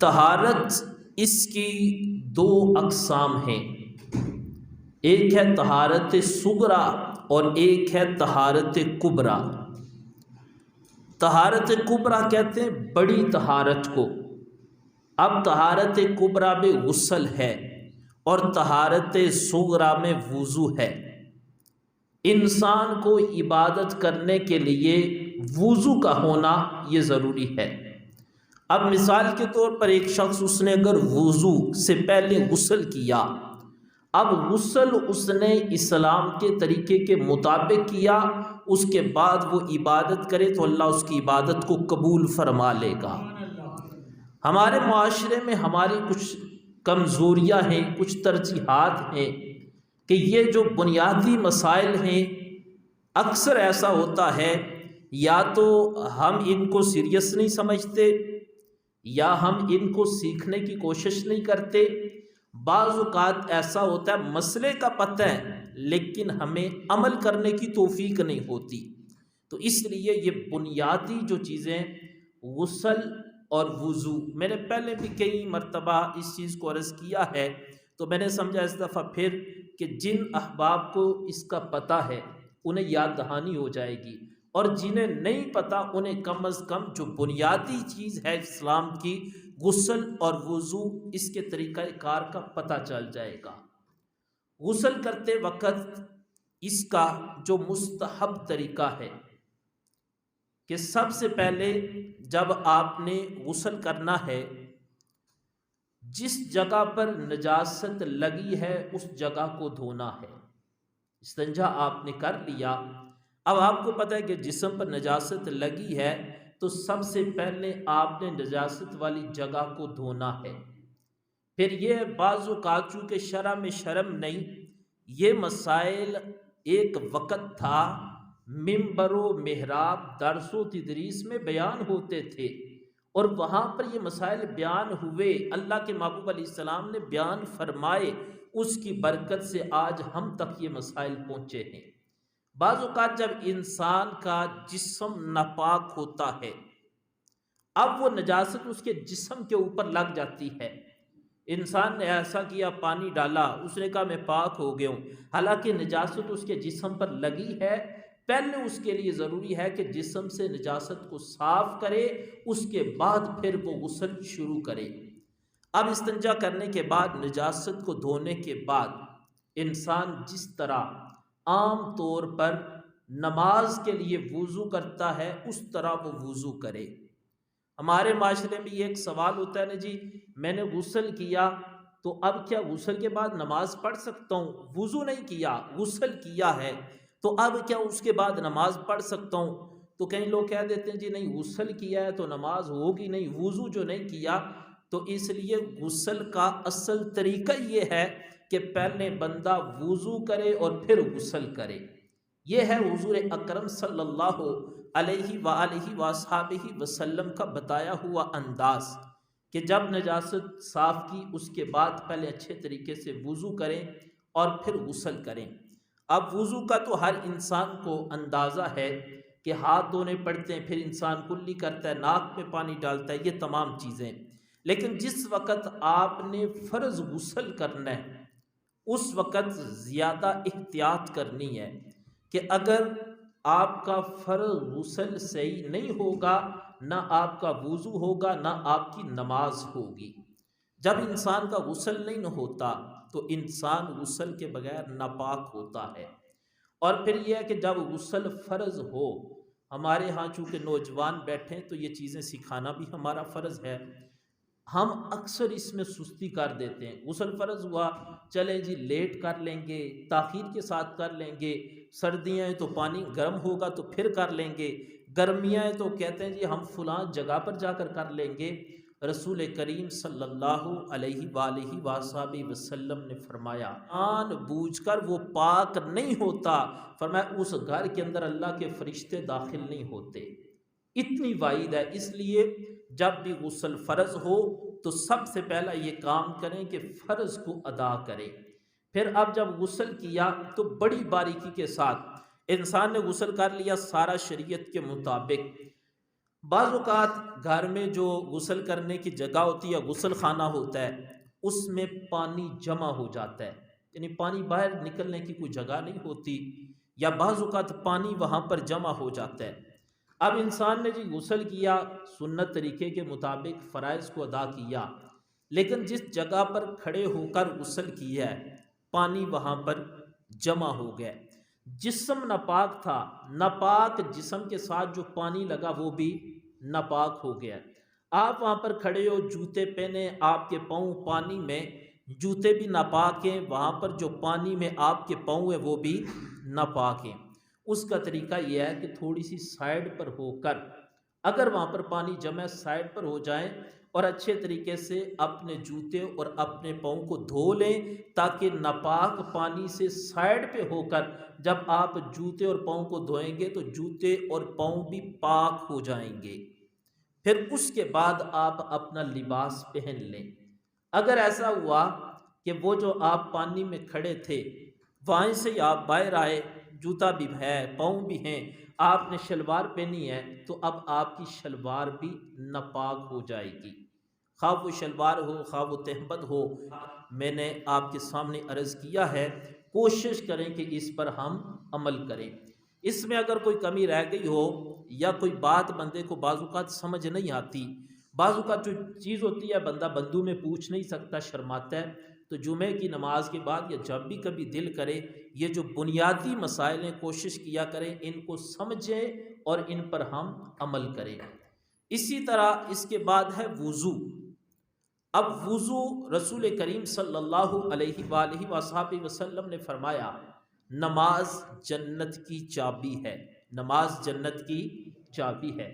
طہارت اس کی دو اقسام ہیں، ایک ہے طہارت صغریٰ اور ایک ہے طہارت کبریٰ۔ طہارت کبریٰ کہتے ہیں بڑی طہارت کو۔ اب طہارت کبریٰ میں غسل ہے اور طہارت صغریٰ میں وضو ہے۔ انسان کو عبادت کرنے کے لیے وضو کا ہونا یہ ضروری ہے۔ اب مثال کے طور پر ایک شخص اس نے اگر وضو سے پہلے غسل کیا، اب غسل اس نے اسلام کے طریقے کے مطابق کیا، اس کے بعد وہ عبادت کرے تو اللہ اس کی عبادت کو قبول فرما لے گا۔ ہمارے معاشرے میں ہماری کچھ کمزوریاں ہیں، کچھ ترجیحات ہیں کہ یہ جو بنیادی مسائل ہیں اکثر ایسا ہوتا ہے یا تو ہم ان کو سیریس نہیں سمجھتے یا ہم ان کو سیکھنے کی کوشش نہیں کرتے۔ بعض اوقات ایسا ہوتا ہے مسئلے کا پتہ ہے لیکن ہمیں عمل کرنے کی توفیق نہیں ہوتی، تو اس لیے یہ بنیادی جو چیزیں غسل اور وضو، میں نے پہلے بھی کئی مرتبہ اس چیز کو عرض کیا ہے، تو میں نے سمجھا اس دفعہ پھر کہ جن احباب کو اس کا پتہ ہے انہیں یاد دہانی ہو جائے گی، اور جنہیں نہیں پتہ انہیں کم از کم جو بنیادی چیز ہے اسلام کی غسل اور وضو، اس کے طریقہ کار کا پتہ چل جائے گا۔ غسل کرتے وقت اس کا جو مستحب طریقہ ہے کہ سب سے پہلے جب آپ نے غسل کرنا ہے، جس جگہ پر نجاست لگی ہے اس جگہ کو دھونا ہے۔ استنجا آپ نے کر لیا، اب آپ کو پتہ ہے کہ جسم پر نجاست لگی ہے تو سب سے پہلے آپ نے نجاست والی جگہ کو دھونا ہے۔ پھر یہ بعض اوقات چونکہ شرع میں شرم نہیں، یہ مسائل ایک وقت تھا منبر و محراب درس و تدریس میں بیان ہوتے تھے، اور وہاں پر یہ مسائل بیان ہوئے، اللہ کے محبوب علیہ السلام نے بیان فرمائے، اس کی برکت سے آج ہم تک یہ مسائل پہنچے ہیں۔ بعض اوقات جب انسان کا جسم ناپاک ہوتا ہے، اب وہ نجاست اس کے جسم کے اوپر لگ جاتی ہے، انسان نے ایسا کیا، پانی ڈالا، اس نے کہا میں پاک ہو گیا ہوں، حالانکہ نجاست اس کے جسم پر لگی ہے۔ پہلے اس کے لیے ضروری ہے کہ جسم سے نجاست کو صاف کرے، اس کے بعد پھر وہ غسل شروع کرے۔ اب استنجا کرنے کے بعد نجاست کو دھونے کے بعد انسان جس طرح عام طور پر نماز کے لیے وضو کرتا ہے اس طرح وہ وضو کرے۔ ہمارے معاشرے میں یہ ایک سوال ہوتا ہے نا جی میں نے غسل کیا تو اب کیا غسل کے بعد نماز پڑھ سکتا ہوں؟ وضو نہیں کیا، غسل کیا ہے تو اب کیا اس کے بعد نماز پڑھ سکتا ہوں؟ تو کئی لوگ کہہ دیتے ہیں جی نہیں غسل کیا ہے تو نماز ہوگی نہیں، وضو جو نہیں کیا۔ تو اس لیے غسل کا اصل طریقہ یہ ہے کہ پہلے بندہ وضو کرے اور پھر غسل کرے۔ یہ ہے حضور اکرم صلی اللہ علیہ وآلہ وصحبہ وسلم کا بتایا ہوا انداز کہ جب نجاست صاف کی اس کے بعد پہلے اچھے طریقے سے وضو کریں اور پھر غسل کریں۔ اب وضو کا تو ہر انسان کو اندازہ ہے کہ ہاتھ دھونے پڑتے ہیں، پھر انسان کلی کرتا ہے، ناک میں پانی ڈالتا ہے، یہ تمام چیزیں، لیکن جس وقت آپ نے فرض غسل کرنا ہے اس وقت زیادہ احتیاط کرنی ہے کہ اگر آپ کا فرض غسل صحیح نہیں ہوگا نہ آپ کا وضو ہوگا نہ آپ کی نماز ہوگی۔ جب انسان کا غسل نہیں ہوتا تو انسان غسل کے بغیر ناپاک ہوتا ہے۔ اور پھر یہ ہے کہ جب غسل فرض ہو، ہمارے ہاں چونکہ نوجوان بیٹھیں تو یہ چیزیں سکھانا بھی ہمارا فرض ہے، ہم اکثر اس میں سستی کر دیتے ہیں۔ غسل فرض ہوا، چلیں جی لیٹ کر لیں گے، تاخیر کے ساتھ کر لیں گے، سردیاں ہیں تو پانی گرم ہوگا تو پھر کر لیں گے، گرمیاں ہیں تو کہتے ہیں جی ہم فلاں جگہ پر جا کر کر لیں گے۔ رسول کریم صلی اللہ علیہ وآلہ وصحبہ وسلم نے فرمایا جان بوجھ کر وہ پاک نہیں ہوتا، فرمایا اس گھر کے اندر اللہ کے فرشتے داخل نہیں ہوتے۔ اتنی وعید ہے، اس لیے جب بھی غسل فرض ہو تو سب سے پہلا یہ کام کریں کہ فرض کو ادا کریں۔ پھر اب جب غسل کیا تو بڑی باریکی کے ساتھ انسان نے غسل کر لیا سارا شریعت کے مطابق، بعض اوقات گھر میں جو غسل کرنے کی جگہ ہوتی ہے، غسل خانہ ہوتا ہے، اس میں پانی جمع ہو جاتا ہے، یعنی پانی باہر نکلنے کی کوئی جگہ نہیں ہوتی، یا بعض اوقات پانی وہاں پر جمع ہو جاتا ہے۔ اب انسان نے جی غسل کیا، سنت طریقے کے مطابق فرائض کو ادا کیا، لیکن جس جگہ پر کھڑے ہو کر غسل کیا ہے پانی وہاں پر جمع ہو گیا، جسم ناپاک تھا، ناپاک جسم کے ساتھ جو پانی لگا وہ بھی ناپاک ہو گیا۔ آپ وہاں پر کھڑے ہو، جوتے پہنے، آپ کے پاؤں پانی میں، جوتے بھی ناپاک ہیں، وہاں پر جو پانی میں آپ کے پاؤں ہیں وہ بھی ناپاک ہیں۔ اس کا طریقہ یہ ہے کہ تھوڑی سی سائڈ پر ہو کر، اگر وہاں پر پانی جمع سائڈ پر ہو جائیں اور اچھے طریقے سے اپنے جوتے اور اپنے پاؤں کو دھو لیں، تاکہ ناپاک پانی سے سائڈ پہ ہو کر جب آپ جوتے اور پاؤں کو دھوئیں گے تو جوتے اور پاؤں بھی پاک ہو جائیں گے۔ پھر اس کے بعد آپ اپنا لباس پہن لیں۔ اگر ایسا ہوا کہ وہ جو آپ پانی میں کھڑے تھے وہیں سے آپ باہر آئے، جوتا بھی ہے، پاؤں بھی ہیں، آپ نے شلوار پہنی ہے، تو اب آپ کی شلوار بھی ناپاک ہو جائے گی، خواہ وہ شلوار ہو خواہ وہ تہبند ہو۔ میں نے آپ کے سامنے عرض کیا ہے، کوشش کریں کہ اس پر ہم عمل کریں۔ اس میں اگر کوئی کمی رہ گئی ہو یا کوئی بات بندے کو بعض اوقات سمجھ نہیں آتی، بعض اوقات جو چیز ہوتی ہے بندہ بندوں میں پوچھ نہیں سکتا، شرماتا ہے، تو جمعے کی نماز کے بعد یا جب بھی کبھی دل کرے، یہ جو بنیادی مسائل ہیں کوشش کیا کریں ان کو سمجھیں اور ان پر ہم عمل کریں۔ اسی طرح اس کے بعد ہے وضو۔ اب وضو رسول کریم صلی اللہ علیہ وآلہ وصحبہ وسلم نے فرمایا نماز جنت کی چابی ہے، نماز جنت کی چابی ہے۔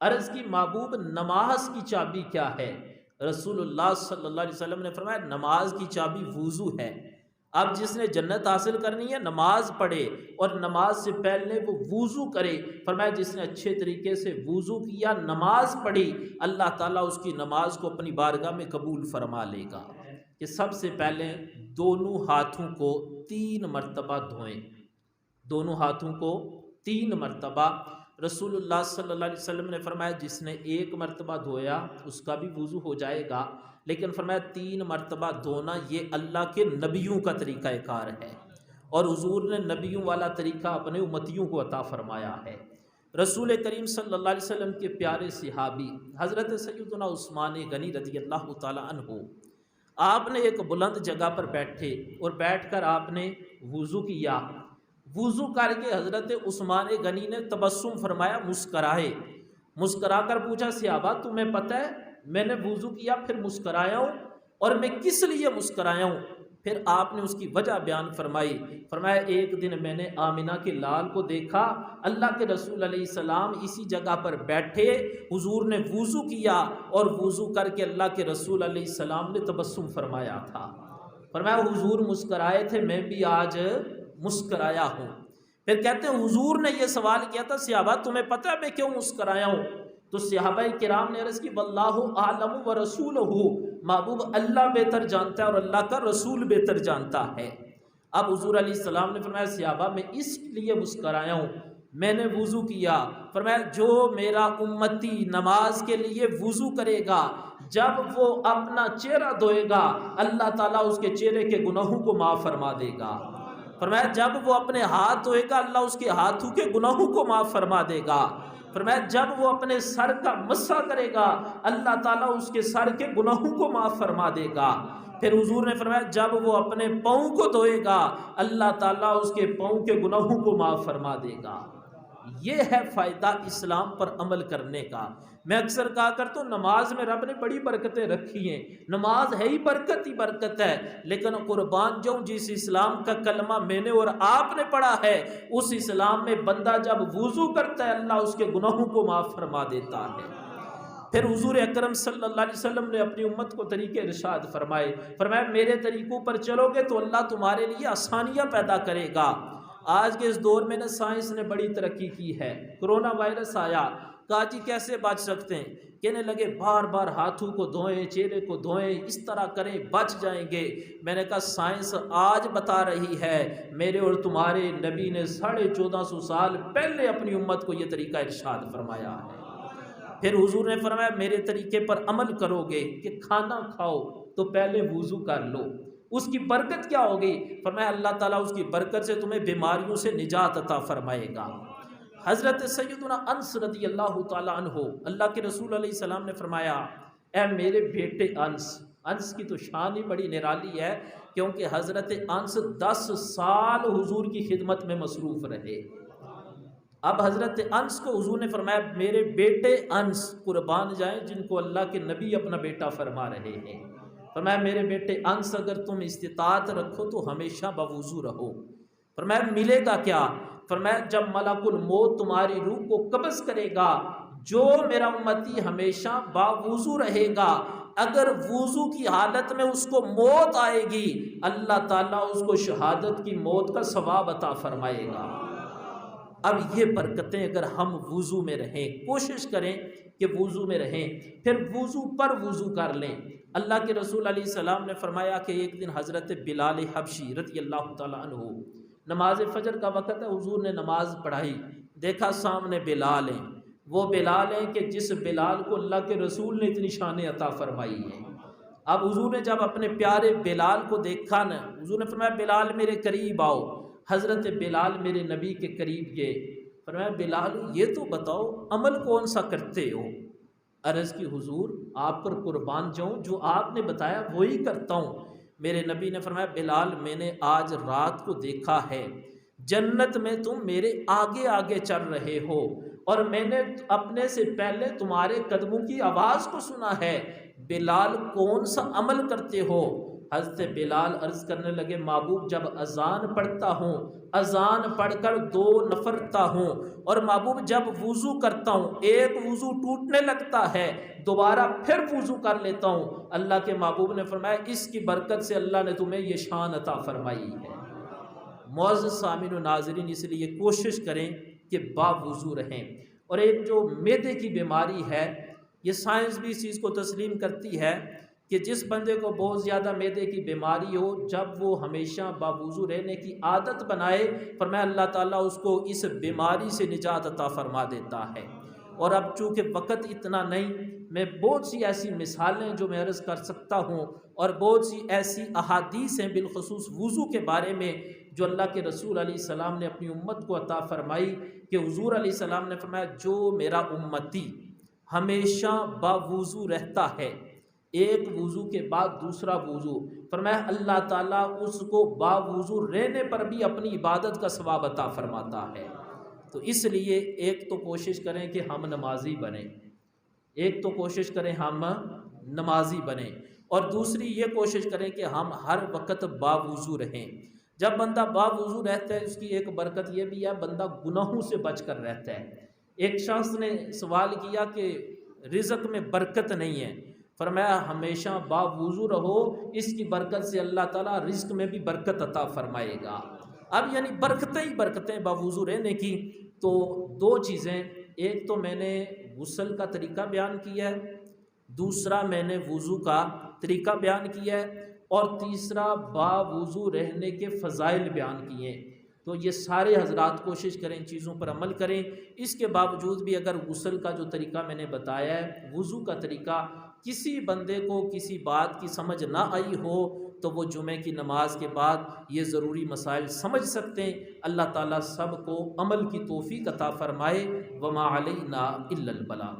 عرض کی محبوب نماز کی چابی کیا ہے؟ رسول اللہ صلی اللہ علیہ وسلم نے فرمایا نماز کی چابی وضو ہے۔ اب جس نے جنت حاصل کرنی ہے نماز پڑھے اور نماز سے پہلے وہ وضو کرے۔ فرمایا جس نے اچھے طریقے سے وضو کیا، نماز پڑھی، اللہ تعالیٰ اس کی نماز کو اپنی بارگاہ میں قبول فرما لے گا۔ کہ سب سے پہلے دونوں ہاتھوں کو 3 مرتبہ دھوئیں، دونوں ہاتھوں کو 3 مرتبہ۔ رسول اللہ صلی اللہ علیہ وسلم نے فرمایا جس نے 1 مرتبہ دھویا اس کا بھی وضو ہو جائے گا، لیکن فرمایا 3 مرتبہ دھونا یہ اللہ کے نبیوں کا طریقہ کار ہے، اور حضور نے نبیوں والا طریقہ اپنے امتیوں کو عطا فرمایا ہے۔ رسول کریم صلی اللہ علیہ وسلم کے پیارے صحابی حضرت سیدنا عثمان غنی رضی اللہ تعالی عنہ، آپ نے ایک بلند جگہ پر بیٹھے اور بیٹھ کر آپ نے وضو کیا۔ وضو کر کے حضرت عثمان غنی نے تبسم فرمایا، مسکرائے، مسکرا کر پوچھا صحابہ تمہیں پتہ ہے میں نے وضو کیا پھر مسکرایا ہوں، اور میں کس لیے مسکرایا ہوں؟ پھر آپ نے اس کی وجہ بیان فرمائی، فرمایا ایک دن میں نے آمنہ کے لال کو دیکھا، اللہ کے رسول علیہ السلام اسی جگہ پر بیٹھے، حضور نے وضو کیا اور وضو کر کے اللہ کے رسول علیہ السلام نے تبسم فرمایا تھا۔ فرمایا حضور مسکرائے تھے میں بھی آج مسکرایا ہوں۔ پھر کہتے ہیں حضور نے یہ سوال کیا تھا صحابہ تمہیں پتہ ہے میں کیوں مسکرایا ہوں؟ تو صحابہ کرام نے عرض کی واللہ اعلم ورسولہ، محبوب اللہ بہتر جانتا ہے اور اللہ کا رسول بہتر جانتا ہے۔ اب حضور علیہ السلام نے فرمایا صحابہ میں اس لیے مسکرایا ہوں، میں نے وضو کیا، فرمایا جو میرا امتی نماز کے لیے وضو کرے گا جب وہ اپنا چہرہ دھوئے گا اللہ تعالیٰ اس کے چہرے کے گناہوں کو معاف فرما دے گا۔ فرمایا جب وہ اپنے ہاتھ دھوئے گا اللہ اس کے ہاتھوں کے گناہوں کو معاف فرما دے گا۔ فرمایا جب وہ اپنے سر کا مسح کرے گا اللہ تعالیٰ اس کے سر کے گناہوں کو معاف فرما دے گا۔ پھر حضور نے فرمایا جب وہ اپنے پاؤں کو دھوئے گا اللہ تعالیٰ اس کے پاؤں کے گناہوں کو معاف فرما دے گا۔ یہ ہے فائدہ اسلام پر عمل کرنے کا۔ میں اکثر کہا کرتا ہوں نماز میں رب نے بڑی برکتیں رکھی ہیں، نماز ہے ہی برکت ہی برکت ہے، لیکن قربان جاؤں جس اسلام کا کلمہ میں نے اور آپ نے پڑھا ہے اس اسلام میں بندہ جب وضو کرتا ہے اللہ اس کے گناہوں کو معاف فرما دیتا ہے۔ پھر حضور اکرم صلی اللہ علیہ وسلم نے اپنی امت کو طریقے ارشاد فرمائے، فرمایا میرے طریقوں پر چلو گے تو اللہ تمہارے لیے آسانیاں پیدا کرے گا۔ آج کے اس دور میں نے سائنس نے بڑی ترقی کی ہے، کرونا وائرس آیا، کہا جی کیسے بچ سکتے ہیں؟ کہنے لگے بار بار ہاتھوں کو دھوئیں، چہرے کو دھوئیں، اس طرح کریں بچ جائیں گے۔ میں نے کہا سائنس آج بتا رہی ہے، میرے اور تمہارے نبی نے 1450 سال پہلے اپنی امت کو یہ طریقہ ارشاد فرمایا ہے۔ پھر حضور نے فرمایا میرے طریقے پر عمل کرو گے کہ کھانا کھاؤ تو پہلے وضو کر لو، اس کی برکت کیا ہوگی؟ فرمایا اللہ تعالیٰ اس کی برکت سے تمہیں بیماریوں سے نجات عطا فرمائے گا۔ حضرت سیدنا انس رضی اللہ تعالیٰ عنہ، اللہ کے رسول علیہ السلام نے فرمایا اے میرے بیٹے انس، انس کی تو شان ہی بڑی نرالی ہے، کیونکہ حضرت انس 10 سال حضور کی خدمت میں مصروف رہے۔ اب حضرت انس کو حضور نے فرمایا میرے بیٹے انس قربان جائیں جن کو اللہ کے نبی اپنا بیٹا فرما رہے ہیں۔ فرمایا میرے بیٹے انس اگر تم استطاعت رکھو تو ہمیشہ بوضو رہو۔ فرمایا ملے گا کیا؟ فرمایا جب ملک الموت تمہاری روح کو قبض کرے گا، جو میرا امتی ہمیشہ باوضو رہے گا، اگر وضو کی حالت میں اس کو موت آئے گی، اللہ تعالیٰ اس کو شہادت کی موت کا ثواب عطا فرمائے گا۔ اب یہ برکتیں اگر ہم وضو میں رہیں، کوشش کریں کہ وضو میں رہیں، پھر وضو پر وضو کر لیں۔ اللہ کے رسول علیہ السلام نے فرمایا کہ ایک دن حضرت بلال حبشی رضی اللہ تعالیٰ عنہ، نماز فجر کا وقت ہے، حضور نے نماز پڑھائی، دیکھا سامنے بلال ہیں، وہ بلال ہیں کہ جس بلال کو اللہ کے رسول نے اتنی شان عطا فرمائی ہے۔ اب حضور نے جب اپنے پیارے بلال کو دیکھا نا، حضور نے فرمایا بلال میرے قریب آؤ۔ حضرت بلال میرے نبی کے قریب گئے، فرمایا بلال یہ تو بتاؤ عمل کون سا کرتے ہو؟ عرض کی حضور آپ پر قربان جاؤں، جو آپ نے بتایا وہی کرتا ہوں۔ میرے نبی نے فرمایا بلال میں نے آج رات کو دیکھا ہے جنت میں تم میرے آگے آگے چل رہے ہو، اور میں نے اپنے سے پہلے تمہارے قدموں کی آواز کو سنا ہے، بلال کون سا عمل کرتے ہو؟ حضرت بلال عرض کرنے لگے محبوب جب اذان پڑھتا ہوں، اذان پڑھ کر 2 نفرتا ہوں، اور محبوب جب وضو کرتا ہوں ایک وضو ٹوٹنے لگتا ہے دوبارہ پھر وضو کر لیتا ہوں۔ اللہ کے محبوب نے فرمایا اس کی برکت سے اللہ نے تمہیں یہ شان عطا فرمائی ہے۔ معزز سامعین و ناظرین، اس لیے کوشش کریں کہ باوضو رہیں۔ اور ایک جو معدے کی بیماری ہے، یہ سائنس بھی اس چیز کو تسلیم کرتی ہے کہ جس بندے کو بہت زیادہ معدے کی بیماری ہو، جب وہ ہمیشہ باوضو رہنے کی عادت بنائے، فرمایا اللہ تعالیٰ اس کو اس بیماری سے نجات عطا فرما دیتا ہے۔ اور اب چونکہ وقت اتنا نہیں، میں بہت سی ایسی مثالیں جو میں عرض کر سکتا ہوں، اور بہت سی ایسی احادیث ہیں بالخصوص وضو کے بارے میں جو اللہ کے رسول علیہ السلام نے اپنی امت کو عطا فرمائی، کہ حضور علیہ السلام نے فرمایا جو میرا امتی ہمیشہ باوضو رہتا ہے، ایک وضو کے بعد دوسرا وضو، فرمایا اللہ تعالیٰ اس کو باوضو رہنے پر بھی اپنی عبادت کا ثواب عطا فرماتا ہے۔ تو اس لیے ایک تو کوشش کریں کہ ہم نمازی بنیں، ایک تو کوشش کریں ہم نمازی بنیں، اور دوسری یہ کوشش کریں کہ ہم ہر وقت باوضو رہیں۔ جب بندہ باوضو رہتا ہے اس کی ایک برکت یہ بھی ہے، بندہ گناہوں سے بچ کر رہتا ہے۔ ایک شخص نے سوال کیا کہ رزق میں برکت نہیں ہے، فرمایا ہمیشہ باوضو رہو، اس کی برکت سے اللہ تعالیٰ رزق میں بھی برکت عطا فرمائے گا۔ اب یعنی برکتیں ہی برکتیں باوضو رہنے کی۔ تو 2 چیزیں، ایک تو میں نے غسل کا طریقہ بیان کیا ہے، دوسرا میں نے وضو کا طریقہ بیان کیا ہے، اور تیسرا باوضو رہنے کے فضائل بیان کیے۔ تو یہ سارے حضرات کوشش کریں چیزوں پر عمل کریں۔ اس کے باوجود بھی اگر غسل کا جو طریقہ میں نے بتایا ہے، وضو کا طریقہ، کسی بندے کو کسی بات کی سمجھ نہ آئی ہو تو وہ جمعے کی نماز کے بعد یہ ضروری مسائل سمجھ سکتے ہیں۔ اللہ تعالیٰ سب کو عمل کی توفیق عطا فرمائے۔ وما علینا الا البلاغ۔